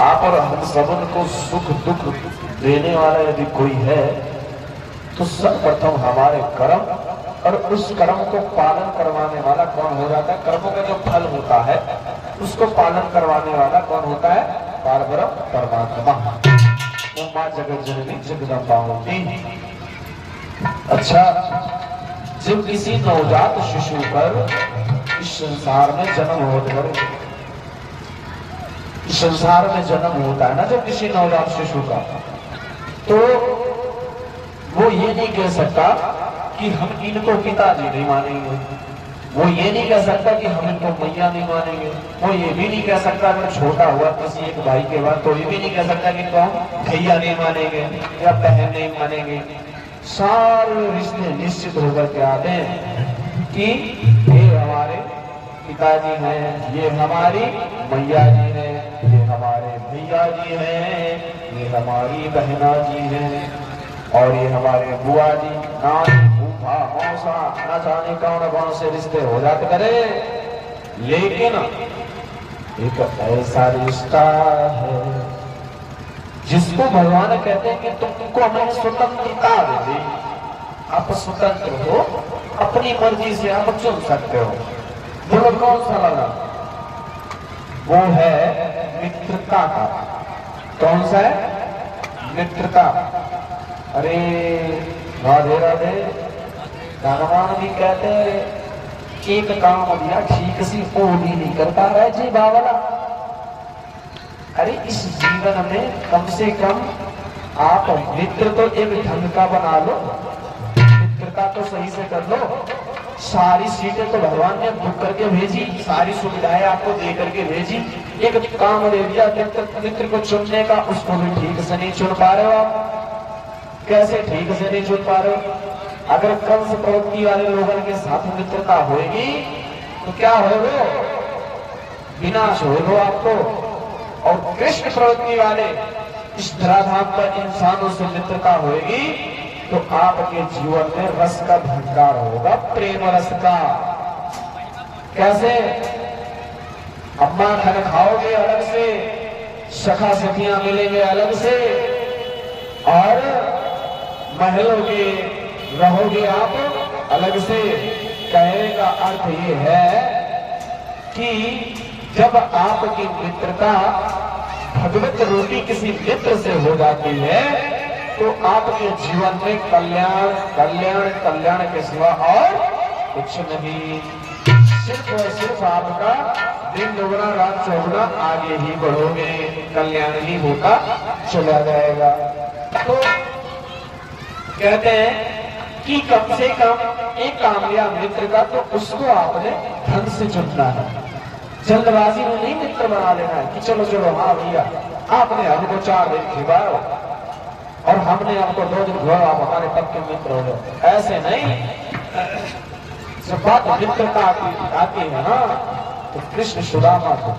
आप और हम सबन को सुख दुख देने वाला यदि कोई है तो सर्वप्रथम हमारे कर्म और उस कर्म को पालन करवाने वाला कौन हो जाता है? कर्मों का जो फल होता है उसको पालन करवाने वाला कौन होता है? पारब्रह्म परमात्मा, मां जगत जननी जगदम्बा होती। अच्छा, जब किसी नवजात शिशु पर इस संसार में जन्म होता है, इस संसार में जन्म होता है ना जब किसी नवजात शिशु का, तो वो ये नहीं कह सकता कि हम इनको पिताजी नहीं मानेंगे, वो ये नहीं कह सकता कि हम इनको मैया नहीं मानेंगे, वो ये भी नहीं कह सकता अगर छोटा हुआ किसी एक भाई के बाद तो ये भी नहीं कह सकता कि इनको हम भैया नहीं मानेंगे या बहन नहीं मानेंगे। सारे रिश्ते निश्चित होकर के आते हैं कि ये हमारे पिताजी हैं, ये हमारी मैया जी हैं, ये हमारे भैया जी हैं, ये हमारी बहना जी हैं और ये हमारे बुआ जी, नानी, फूफा, मौसा, न जाने कौन से रिश्ते हो जाते करे। लेकिन एक ऐसा रिश्ता है जिसको भगवान कहते हैं कि तुमको मैं स्वतंत्रता दे दी, आप स्वतंत्र हो, अपनी मर्जी से आप चुन सकते हो। बोलो कौन सा लगा? वो है मित्रता का। कौन सा है? मित्रता। अरे राधे राधे, भगवान भी कहते हैं एक काम दिया ठीक सी वो भी नहीं करता है जी बावला। अरे इस जीवन में कम से कम आप मित्र तो एक ढंग का बना लो, मित्रता तो सही से कर लो। सारी सीटें तो भगवान ने बुक करके भेजी, सारी सुविधाएं आपको दे करके भेजी, एक काम दे दिया मित्र को चुनने का, उसको भी ठीक से नहीं चुन पा रहे हो आप। कैसे ठीक से नहीं चुन पा रहे हो? अगर कंस प्रवृत्ति वाले लोगों के साथ मित्रता होगी तो क्या होगा? विनाश होगा आपको। और कृष्ण प्रवृत्ति वाले इस धराधाम पर इंसानों से मित्रता होगी तो आपके जीवन में रस का भंडार होगा, प्रेम रस का। कैसे? अम्मा खाना खाओगे अलग से, सखा सखियां मिलेंगे अलग से, और महलों के रहोगे आप अलग से। कहने का अर्थ ये है कि जब आपकी मित्रता भगवत रूपी किसी मित्र से हो जाती है तो आपके जीवन में कल्याण कल्याण कल्याण के सिवा और कुछ नहीं। सिर्फ और सिर्फ आपका दिन दोगुना रात चौगुना आगे ही बढ़ोगे, कल्याण ही होता चला जाएगा। तो कहते हैं कि कम से कम एक काम लिया मित्र का तो उसको आपने ढंग से चुनना है। जल्दबाजी में नहीं मित्र बना लेना है कि चलो चलो हाँ भैया आपने हमको 4 दिन खिलाओ और हमने आपको 2 दिन खिलाओ, आप हमारे पक्के मित्र हो गए। ऐसे नहीं। जब बात मित्रता आती है ना तो कृष्ण सुदामा को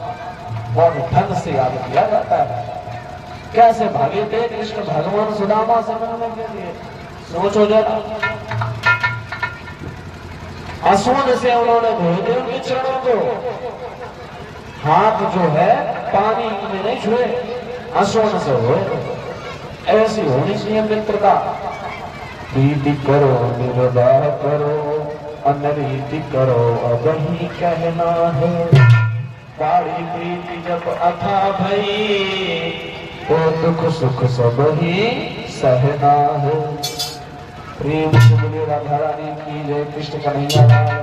बहुत ढंग से याद किया जाता है। कैसे भागे थे कृष्ण भगवान सुदामा से मिलने के लिए? सोचो जरा। आंसुओं से उन्होंने धोए थे उनके चरणों को, हाथ जो है पानी में नहीं छुए, आंसुओं से हुए। ऐसी होनी चाहिए मित्रता। प्रीति करो निर्वाह करो, अनरीति करो अब ही कहना है। गाढ़ी प्रीति जब अथा भई तो दुख सुख सब ही सहना है। प्रेम से बोलिए राधा रानी की जय, कृष्ण कन्हैया।